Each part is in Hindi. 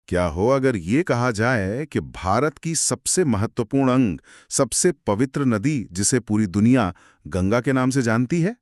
क्या हो अगर ये कहा जाए कि भारत की सबसे महत्वपूर्ण अंग, सबसे पवित्र नदी जिसे पूरी दुनिया गंगा के नाम से जानती है,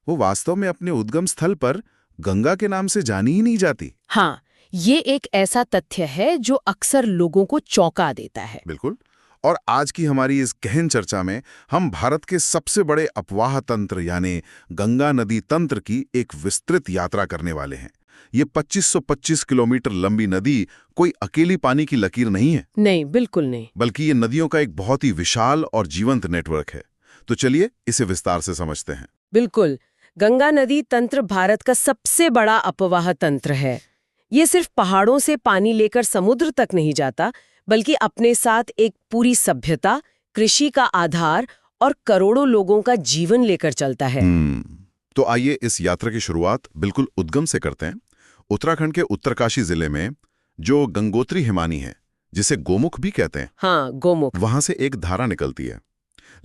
वो वास्तव में अपने उद्गम स्थल पर गंगा के नाम से जानी ही नहीं जाती। हाँ, ये एक ऐसा तथ्य है जो अक्सर लोगों को चौंका देता है। बिल्कुल। और आज की हमारी इस गहन चर्चा में हम भारत के सबसे बड़े अपवाह तंत्र यानी गंगा नदी तंत्र की एक विस्तृत यात्रा करने वाले हैं। ये 2525 किलोमीटर लंबी नदी कोई अकेली पानी की लकीर नहीं है। नहीं, बिल्कुल नहीं। बल्कि ये नदियों का एक बहुत ही विशाल और जीवंत नेटवर्क है। तो चलिए इसे विस्तार से समझते हैं। बिल्कुल। गंगा नदी तंत्र भारत का सबसे बड़ा अपवाह तंत्र है। ये सिर्फ पहाड़ों से पानी लेकर समुद्र तक नहीं जाता, बल्कि अपने साथ एक पूरी सभ्यता, कृषि का आधार और करोड़ों लोगों का जीवन लेकर चलता है। तो आइए इस यात्रा की शुरुआत बिल्कुल उद्गम से करते हैं। उत्तराखंड के उत्तरकाशी जिले में जो गंगोत्री हिमानी है, जिसे गोमुख भी कहते हैं, हाँ, गोमुख। वहां से एक धारा निकलती है।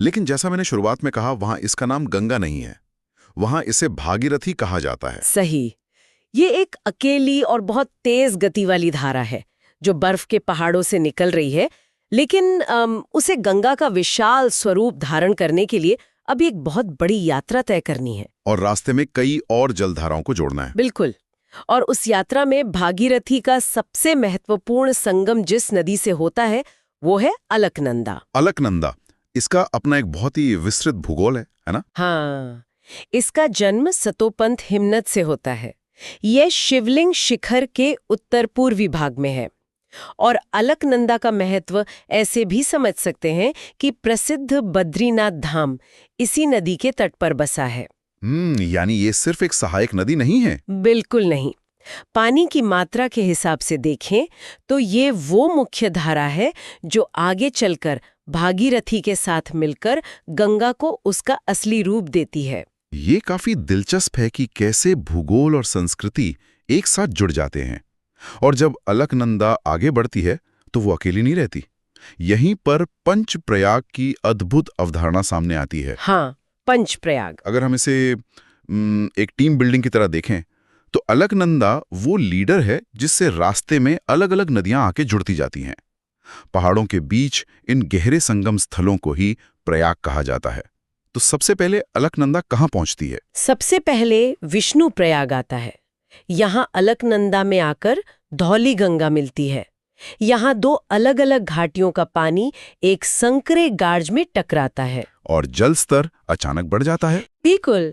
लेकिन जैसा मैंने शुरुआत में कहा, वहां इसका नाम गंगा नहीं है, वहां इसे भागीरथी कहा जाता है। सही। ये एक अकेली और बहुत तेज गति वाली धारा है जो बर्फ के पहाड़ों से निकल रही है, लेकिन उसे गंगा का विशाल स्वरूप धारण करने के लिए अभी एक बहुत बड़ी यात्रा तय करनी है। और रास्ते में कई और जलधाराओं को जोड़ना है। बिल्कुल। और उस यात्रा में भागीरथी का सबसे महत्वपूर्ण संगम जिस नदी से होता है वो है अलकनंदा। अलकनंदा, इसका अपना एक बहुत ही विस्तृत भूगोल है ना? हाँ, इसका जन्म सतोपंथ हिमनद से होता है। यह शिवलिंग शिखर के उत्तर पूर्वी भाग में है। और अलकनंदा का महत्व ऐसे भी समझ सकते हैं कि प्रसिद्ध बद्रीनाथ धाम इसी नदी के तट पर बसा है। यानी ये सिर्फ एक सहायक नदी नहीं है। बिल्कुल नहीं। पानी की मात्रा के हिसाब से देखें तो ये वो मुख्य धारा है जो आगे चलकर भागीरथी के साथ मिलकर गंगा को उसका असली रूप देती है। ये काफी दिलचस्प है कि कैसे भूगोल और संस्कृति एक साथ जुड़ जाते हैं। और जब अलकनंदा आगे बढ़ती है तो वो अकेली नहीं रहती। यहीं पर पंचप्रयाग की अद्भुत अवधारणा सामने आती है। हाँ, पंचप्रयाग। अगर हम इसे एक टीम बिल्डिंग की तरह देखें तो अलकनंदा वो लीडर है जिससे रास्ते में अलग अलग नदियां आके जुड़ती जाती हैं। पहाड़ों के बीच इन गहरे संगम स्थलों को ही प्रयाग कहा जाता है। तो सबसे पहले अलकनंदा कहाँ पहुंचती है? सबसे पहले विष्णु प्रयाग आता है। यहाँ अलकनंदा में आकर धौली गंगा मिलती है। यहाँ दो अलग अलग घाटियों का पानी एक संकरे गार्ज में टकराता है और जल स्तर अचानक बढ़ जाता है। बिल्कुल।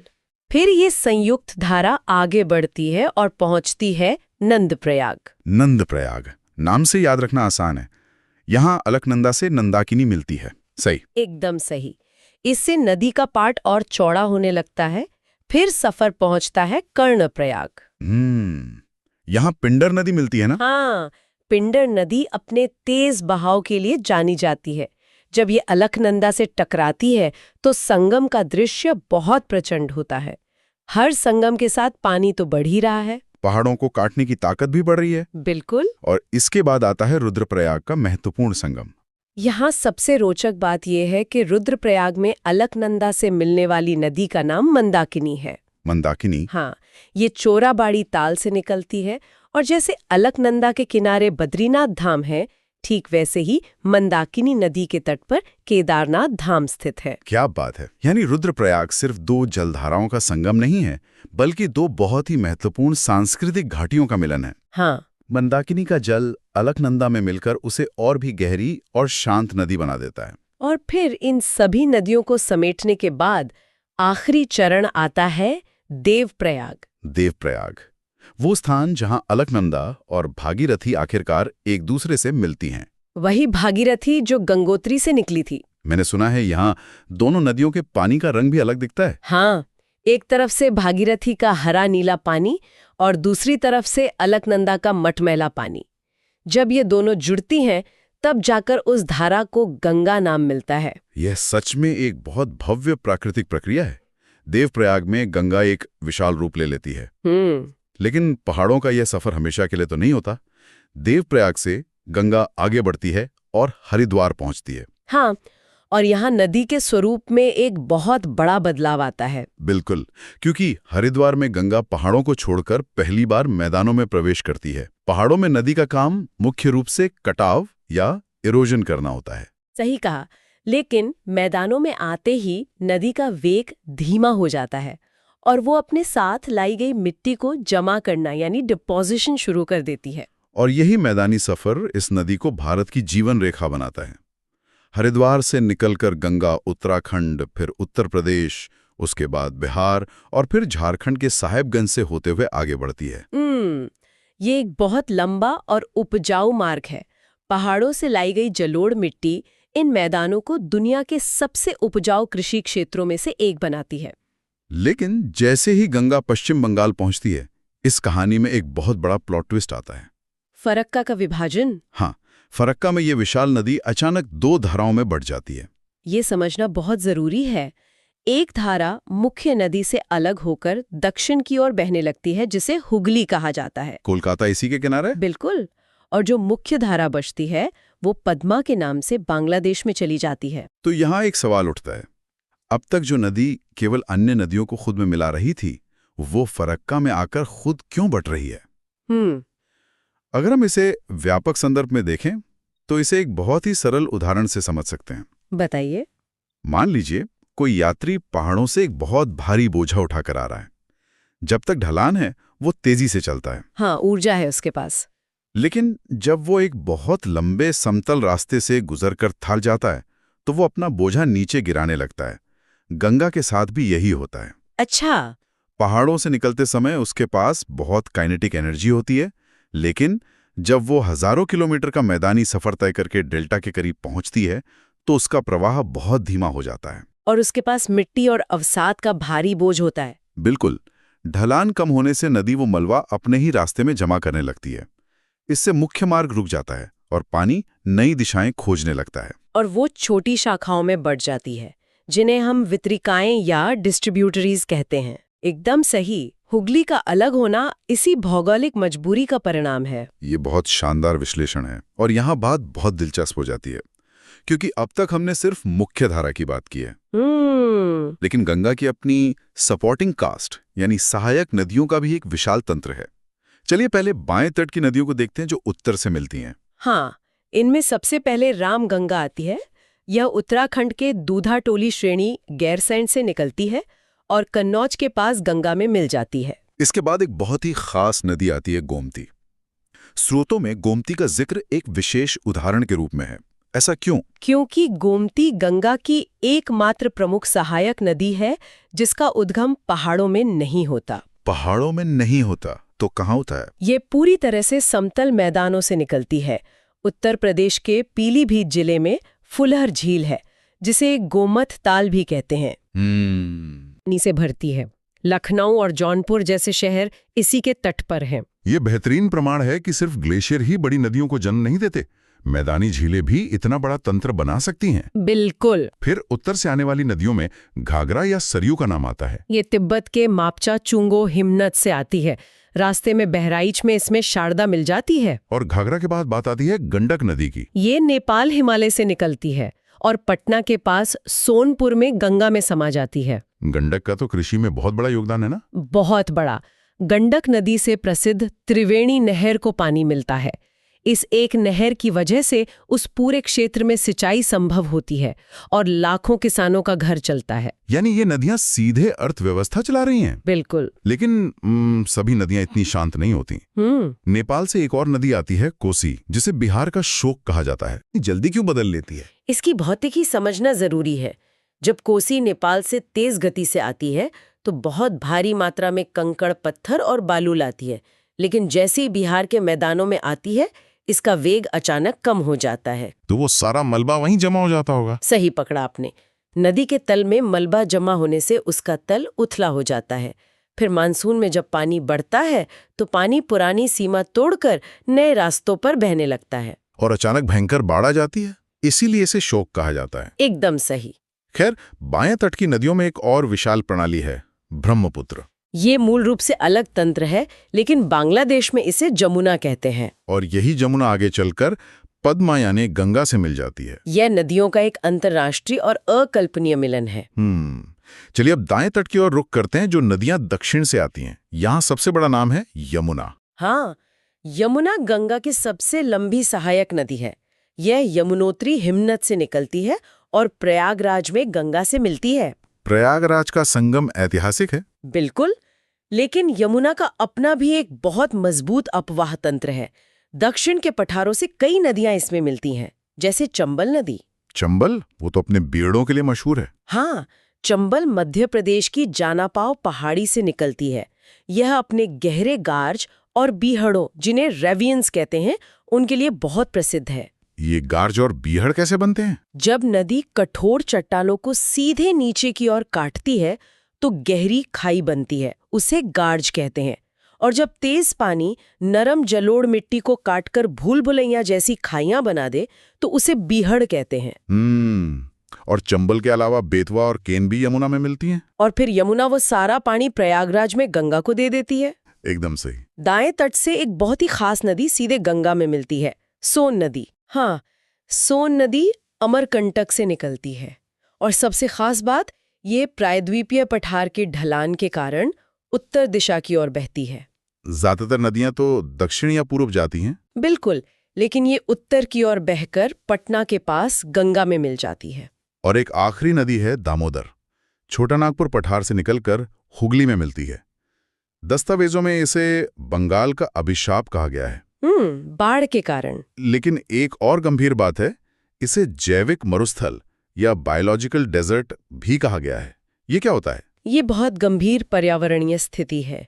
फिर ये संयुक्त धारा आगे बढ़ती है और पहुंचती है नंदप्रयाग। नंदप्रयाग, नाम से याद रखना आसान है। यहाँ अलकनंदा से नंदाकिनी मिलती है। सही, एकदम सही। इससे नदी का पाट और चौड़ा होने लगता है। फिर सफर पहुंचता है कर्णप्रयाग। यहाँ पिंडर नदी मिलती है ना? हाँ, पिंडर नदी अपने तेज बहाव के लिए जानी जाती है। जब ये अलकनंदा से टकराती है तो संगम का दृश्य बहुत प्रचंड होता है। हर संगम के साथ पानी तो बढ़ ही रहा है, पहाड़ों को काटने की ताकत भी बढ़ रही है। बिल्कुल। और इसके बाद आता है रुद्रप्रयाग का महत्वपूर्ण संगम। यहाँ सबसे रोचक बात यह है कि रुद्रप्रयाग में अलकनंदा से मिलने वाली नदी का नाम मंदाकिनी है। मंदाकिनी? हाँ, ये चोराबाड़ी ताल से निकलती है और जैसे अलकनंदा के किनारे बद्रीनाथ धाम है, ठीक वैसे ही मंदाकिनी नदी के तट पर केदारनाथ धाम स्थित है। क्या बात है! यानी रुद्रप्रयाग सिर्फ दो जलधाराओं का संगम नहीं है, बल्कि दो बहुत ही महत्वपूर्ण सांस्कृतिक घाटियों का मिलन है। हाँ, मंदाकिनी का जल अलकनंदा में मिलकर उसे और भी गहरी और शांत नदी बना देता है। और फिर इन सभी नदियों को समेटने के बाद आखिरी चरण आता है देवप्रयाग। देवप्रयाग, वो स्थान जहां अलकनंदा और भागीरथी आखिरकार एक दूसरे से मिलती हैं। वही भागीरथी जो गंगोत्री से निकली थी। मैंने सुना है यहाँ दोनों नदियों के पानी का रंग भी अलग दिखता है। हाँ, एक तरफ से भागीरथी का हरा नीला पानी और दूसरी तरफ से अलकनंदा का मटमैला पानी। जब ये दोनों जुड़ती हैं तब जाकर उस धारा को गंगा नाम मिलता है। यह सच में एक बहुत भव्य प्राकृतिक प्रक्रिया है। देवप्रयाग में गंगा एक विशाल रूप ले लेती है। लेकिन पहाड़ों का यह सफर हमेशा के लिए तो नहीं होता। देवप्रयाग से गंगा आगे बढ़ती है और हरिद्वार पहुंचती है। हाँ, और यहाँ नदी के स्वरूप में एक बहुत बड़ा बदलाव आता है। बिल्कुल, क्योंकि हरिद्वार में गंगा पहाड़ों को छोड़कर पहली बार मैदानों में प्रवेश करती है। पहाड़ों में नदी का काम मुख्य रूप से कटाव या इरोजन करना होता है। सही कहा, लेकिन मैदानों में आते ही नदी का वेग धीमा हो जाता है और वो अपने साथ लाई गई मिट्टी को जमा करना यानी डिपोजिशन शुरू कर देती है। और यही मैदानी सफर इस नदी को भारत की जीवन रेखा बनाता है। हरिद्वार से निकलकर गंगा उत्तराखंड, फिर उत्तर प्रदेश, उसके बाद बिहार और फिर झारखंड के साहेबगंज से होते हुए आगे बढ़ती है। ये एक बहुत लंबा और उपजाऊ मार्ग है। पहाड़ों से लाई गई जलोढ़ मिट्टी इन मैदानों को दुनिया के सबसे उपजाऊ कृषि क्षेत्रों में से एक बनाती है। लेकिन जैसे ही गंगा पश्चिम बंगाल पहुंचती है, इस कहानी में एक बहुत बड़ा प्लॉट ट्विस्ट आता है। फरक्का का विभाजन। हाँ, फरक्का में ये विशाल नदी अचानक दो धाराओं में बढ़ जाती है। ये समझना बहुत जरूरी है। एक धारा मुख्य नदी से अलग होकर दक्षिण की ओर बहने लगती है, जिसे हुगली कहा जाता है। कोलकाता इसी के किनारे? बिल्कुल। और जो मुख्य धारा बचती है वो पद्मा के नाम से बांग्लादेश में चली जाती है। तो यहाँ एक सवाल उठता है, अब तक जो नदी केवल अन्य नदियों को खुद में मिला रही थी, वो फरक्का में आकर खुद क्यों बट रही है? अगर हम इसे व्यापक संदर्भ में देखें तो इसे एक बहुत ही सरल उदाहरण से समझ सकते हैं। बताइए। मान लीजिए कोई यात्री पहाड़ों से एक बहुत भारी बोझा उठाकर आ रहा है। जब तक ढलान है वो तेजी से चलता है। हाँ, ऊर्जा है उसके पास। लेकिन जब वो एक बहुत लंबे समतल रास्ते से गुजरकर थक जाता है तो वो अपना बोझा नीचे गिराने लगता है। गंगा के साथ भी यही होता है। अच्छा। पहाड़ों से निकलते समय उसके पास बहुत काइनेटिक एनर्जी होती है, लेकिन जब वो हजारों किलोमीटर का मैदानी सफर तय करके डेल्टा के करीब पहुंचती है तो उसका प्रवाह बहुत धीमा हो जाता है। और उसके पास मिट्टी और अवसाद का भारी बोझ होता है। बिल्कुल। ढलान कम होने से नदी वो मलबा अपने ही रास्ते में जमा करने लगती है। इससे मुख्य मार्ग रुक जाता है और पानी नई दिशाएं खोजने लगता है। और वो छोटी शाखाओं में बढ़ जाती है, जिन्हें हम वितरिकाएं या डिस्ट्रीब्यूटरीज कहते हैं। एकदम सही। हुगली का अलग होना इसी भौगोलिक मजबूरी का परिणाम है। ये बहुत शानदार विश्लेषण है और यहाँ बात बहुत दिलचस्प हो जाती है, क्योंकि अब तक हमने सिर्फ मुख्य धारा की बात की है। लेकिन गंगा की अपनी सपोर्टिंग कास्ट यानी सहायक नदियों का भी एक विशाल तंत्र है। चलिए पहले बाएं तट की नदियों को देखते हैं जो उत्तर से मिलती हैं। हाँ, इनमें सबसे पहले रामगंगा आती है। यह उत्तराखंड के दूधाटोली श्रेणी गैरसैंण से निकलती है और कन्नौज के पास गंगा में मिल जाती है। इसके बाद एक बहुत ही खास नदी आती है, गोमती। स्रोतों में गोमती का जिक्र एक विशेष उदाहरण के रूप में है। ऐसा क्यों? क्योंकि गोमती गंगा की एकमात्र प्रमुख सहायक नदी है जिसका उद्गम पहाड़ों में नहीं होता। पहाड़ों में नहीं होता तो कहाँ होता है? ये पूरी तरह से समतल मैदानों से निकलती है। उत्तर प्रदेश के पीलीभीत जिले में फुलहर झील है, जिसे गोमत ताल भी कहते हैं। से भरती है। लखनऊ और जौनपुर जैसे शहर इसी के तट पर हैं। ये बेहतरीन प्रमाण है कि सिर्फ ग्लेशियर ही बड़ी नदियों को जन्म नहीं देते, मैदानी झीलें भी इतना बड़ा तंत्र बना सकती हैं। बिल्कुल। फिर उत्तर से आने वाली नदियों में घाघरा या सरयू का नाम आता है। ये तिब्बत के मापचा चुंगो हिमनद से आती है। रास्ते में बहराइच में इसमें शारदा मिल जाती है। और घाघरा के बाद बात आती है गंडक नदी की। ये नेपाल हिमालय से निकलती है और पटना के पास सोनपुर में गंगा में समा जाती है। गंडक का तो कृषि में बहुत बड़ा योगदान है ना? बहुत बड़ा। गंडक नदी से प्रसिद्ध त्रिवेणी नहर को पानी मिलता है। इस एक नहर की वजह से उस पूरे क्षेत्र में सिंचाई संभव होती है और लाखों किसानों का घर चलता है। यानी ये नदियां सीधे अर्थव्यवस्था चला रही हैं। बिल्कुल। लेकिन सभी नदियां इतनी शांत नहीं होती। नेपाल से एक और नदी आती है, कोसी, जिसे बिहार का शोक कहा जाता है। जल्दी क्यों बदल लेती है? इसकी भौतिकी समझना जरूरी है। जब कोसी नेपाल से तेज गति से आती है तो बहुत भारी मात्रा में कंकड़, पत्थर और बालू लाती है, लेकिन जैसे ही बिहार के मैदानों में आती है इसका वेग अचानक कम हो जाता है। तो वो सारा मलबा वहीं जमा हो जाता होगा। सही पकड़ा आपने। नदी के तल में मलबा जमा होने से उसका तल उथला हो जाता है। फिर मानसून में जब पानी बढ़ता है तो पानी पुरानी सीमा तोड़कर नए रास्तों पर बहने लगता है और अचानक भयंकर बाढ़ आ जाती है। इसीलिए इसे शोक कहा जाता है। एकदम सही। खैर, बाएं तट की नदियों में एक और विशाल प्रणाली है, ब्रह्मपुत्र। ये मूल रूप से अलग तंत्र है, लेकिन बांग्लादेश में इसे जमुना कहते हैं। और यही जमुना आगे चलकर पद्मा यानी गंगा से मिल जाती है। यह नदियों का एक अंतर्राष्ट्रीय और अकल्पनीय मिलन है। चलिए अब दाएं तट की ओर रुख करते हैं, जो नदियां दक्षिण से आती हैं। यहाँ सबसे बड़ा नाम है यमुना। हाँ, यमुना गंगा की सबसे लंबी सहायक नदी है। यह यमुनोत्री हिमनद से निकलती है और प्रयागराज में गंगा से मिलती है। प्रयागराज का संगम ऐतिहासिक है। बिल्कुल, लेकिन यमुना का अपना भी एक बहुत मजबूत अपवाह तंत्र है। दक्षिण के पठारों से कई नदियां इसमें मिलती हैं, जैसे चंबल नदी। चंबल? वो तो अपने बेड़ों के लिए मशहूर है। हाँ, चंबल मध्य प्रदेश की जानापाव पहाड़ी से निकलती है। यह अपने गहरे गार्ज और बीहड़ों, जिन्हें रेवियंस कहते हैं, उनके लिए बहुत प्रसिद्ध है। ये गार्ज और बीहड़ कैसे बनते हैं? जब नदी कठोर चट्टानों को सीधे नीचे की ओर काटती है तो गहरी खाई बनती है, उसे गार्ज कहते हैं। और जब तेज पानी नरम जलोढ़ मिट्टी को काटकर भूल-भुलैया जैसी खाइयां बना दे तो उसे बीहड़ कहते हैं। और चंबल के अलावा बेतवा और केन भी यमुना में मिलती हैं। और फिर यमुना वो सारा पानी प्रयागराज में गंगा को दे देती है। एकदम सही। दाएं तट से एक बहुत ही खास नदी सीधे गंगा में मिलती है, सोन नदी। हाँ, सोन नदी अमरकंटक से निकलती है और सबसे खास बात, ये प्रायद्वीपीय पठार के ढलान के कारण उत्तर दिशा की ओर बहती है। ज्यादातर नदियां तो दक्षिण या पूर्व जाती हैं। बिल्कुल, लेकिन ये उत्तर की ओर बहकर पटना के पास गंगा में मिल जाती है। और एक आखिरी नदी है दामोदर, छोटा नागपुर पठार से निकलकर हुगली में मिलती है। दस्तावेजों में इसे बंगाल का अभिशाप कहा गया है, बाढ़ के कारण। लेकिन एक और गंभीर बात है, इसे जैविक मरुस्थल या बायोलॉजिकल डेजर्ट भी कहा गया है। ये क्या होता है? ये बहुत गंभीर पर्यावरणीय स्थिति है।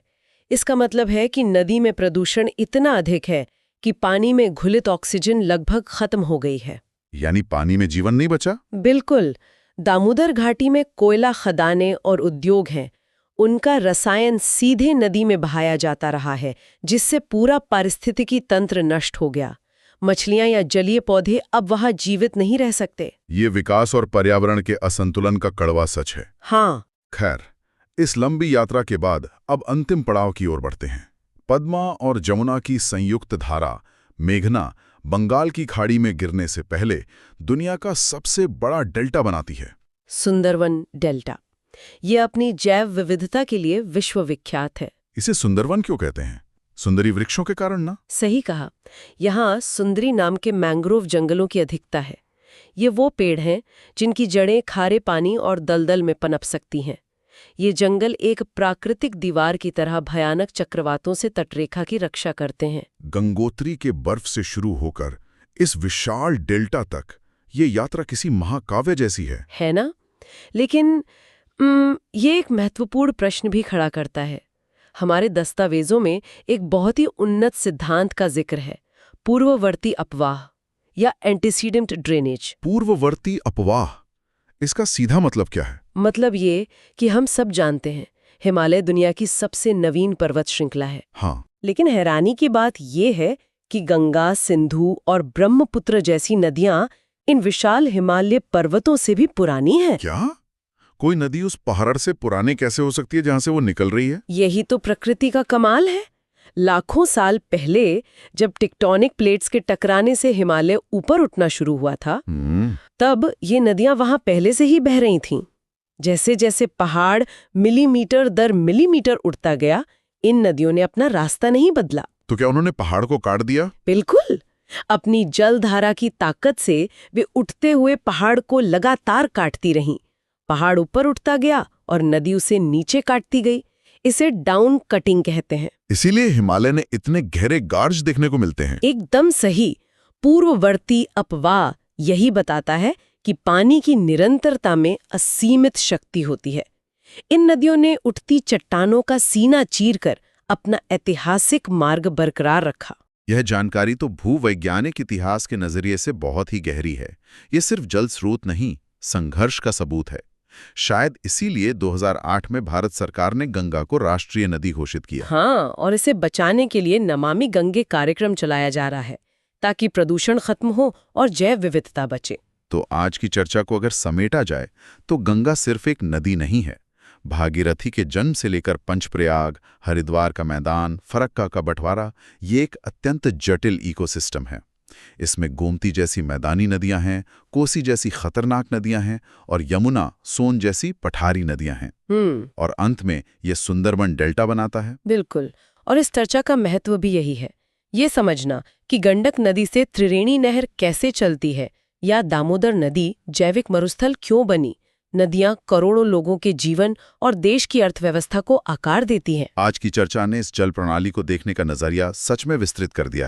इसका मतलब है कि नदी में प्रदूषण इतना अधिक है कि पानी में घुलित ऑक्सीजन लगभग खत्म हो गई है। यानी पानी में जीवन नहीं बचा? बिल्कुल। दामोदर घाटी में कोयला खदानें और उद्योग हैं। उनका रसायन सीधे नदी में बहाया जाता रहा है, जिससे पूरा पारिस्थितिकी तंत्र नष्ट हो गया। मछलियां या जलीय पौधे अब वहां जीवित नहीं रह सकते। ये विकास और पर्यावरण के असंतुलन का कड़वा सच है। हाँ। खैर, इस लंबी यात्रा के बाद अब अंतिम पड़ाव की ओर बढ़ते हैं। पद्मा और जमुना की संयुक्त धारा मेघना बंगाल की खाड़ी में गिरने से पहले दुनिया का सबसे बड़ा डेल्टा बनाती है, सुंदरवन डेल्टा। ये अपनी जैव विविधता के लिए विश्वविख्यात है। इसे सुंदरवन क्यों कहते हैं? सुंदरी वृक्षों के कारण ना? सही कहा। यहाँ सुंदरी नाम के मैंग्रोव जंगलों की अधिकता है। ये वो पेड़ हैं जिनकी जड़ें खारे पानी और दलदल में पनप सकती हैं। ये जंगल एक प्राकृतिक दीवार की तरह भयानक चक्रवातों से तटरेखा की रक्षा करते हैं। गंगोत्री के बर्फ से शुरू होकर इस विशाल डेल्टा तक ये यात्रा किसी महाकाव्य जैसी है ना? लेकिन ये एक महत्वपूर्ण प्रश्न भी खड़ा करता है। हमारे दस्तावेजों में एक बहुत ही उन्नत सिद्धांत का जिक्र है, पूर्ववर्ती अपवाह या एंटीसीडेंट ड्रेनेज। पूर्ववर्ती अपवाह, इसका सीधा मतलब क्या है? मतलब ये कि हम सब जानते हैं हिमालय दुनिया की सबसे नवीन पर्वत श्रृंखला है। हाँ। लेकिन हैरानी की बात ये है कि गंगा, सिंधु और ब्रह्मपुत्र जैसी नदियां इन विशाल हिमालय पर्वतों से भी पुरानी हैं। क्या? कोई नदी उस पहाड़ से पुरानी कैसे हो सकती है जहां से वो निकल रही है? यही तो प्रकृति का कमाल है। लाखों साल पहले जब टेक्टोनिक प्लेट्स के टकराने से हिमालय ऊपर उठना शुरू हुआ था, तब ये नदियां वहां पहले से ही बह रही थीं। जैसे जैसे पहाड़ मिलीमीटर दर मिलीमीटर उठता गया, इन नदियों ने अपना रास्ता नहीं बदला। तो क्या उन्होंने पहाड़ को काट दिया? बिल्कुल। अपनी जलधारा की ताकत से वे उठते हुए पहाड़ को लगातार काटती रहीं। पहाड़ ऊपर उठता गया और नदी उसे नीचे काटती गई। इसे डाउन कटिंग कहते हैं। इसीलिए हिमालय ने इतने गहरे गार्ज देखने को मिलते हैं। एकदम सही। पूर्ववर्ती अपवाह यही बताता है कि पानी की निरंतरता में असीमित शक्ति होती है। इन नदियों ने उठती चट्टानों का सीना चीरकर अपना ऐतिहासिक मार्ग बरकरार रखा। यह जानकारी तो भूवैज्ञानिक इतिहास के नजरिए से बहुत ही गहरी है। ये सिर्फ जल स्रोत नहीं, संघर्ष का सबूत है। शायद इसीलिए 2008 में भारत सरकार ने गंगा को राष्ट्रीय नदी घोषित किया। हाँ, और इसे बचाने के लिए नमामि गंगे कार्यक्रम चलाया जा रहा है, ताकि प्रदूषण खत्म हो और जैव विविधता बचे। तो आज की चर्चा को अगर समेटा जाए तो गंगा सिर्फ एक नदी नहीं है। भागीरथी के जन्म से लेकर पंचप्रयाग, हरिद्वार का मैदान, फरक्का का बंटवारा, ये एक अत्यंत जटिल इकोसिस्टम है। इसमें गोमती जैसी मैदानी नदियां हैं, कोसी जैसी खतरनाक नदियां हैं और यमुना, सोन जैसी पठारी नदियां हैं। और अंत में ये सुंदरबन डेल्टा बनाता है। बिल्कुल। और इस चर्चा का महत्व भी यही है, ये समझना कि गंडक नदी से त्रिवेणी नहर कैसे चलती है या दामोदर नदी जैविक मरुस्थल क्यों बनी। नदियां करोड़ों लोगों के जीवन और देश की अर्थव्यवस्था को आकार देती हैं। आज की चर्चा ने इस जल प्रणाली को देखने का नजरिया सच में विस्तृत कर दिया।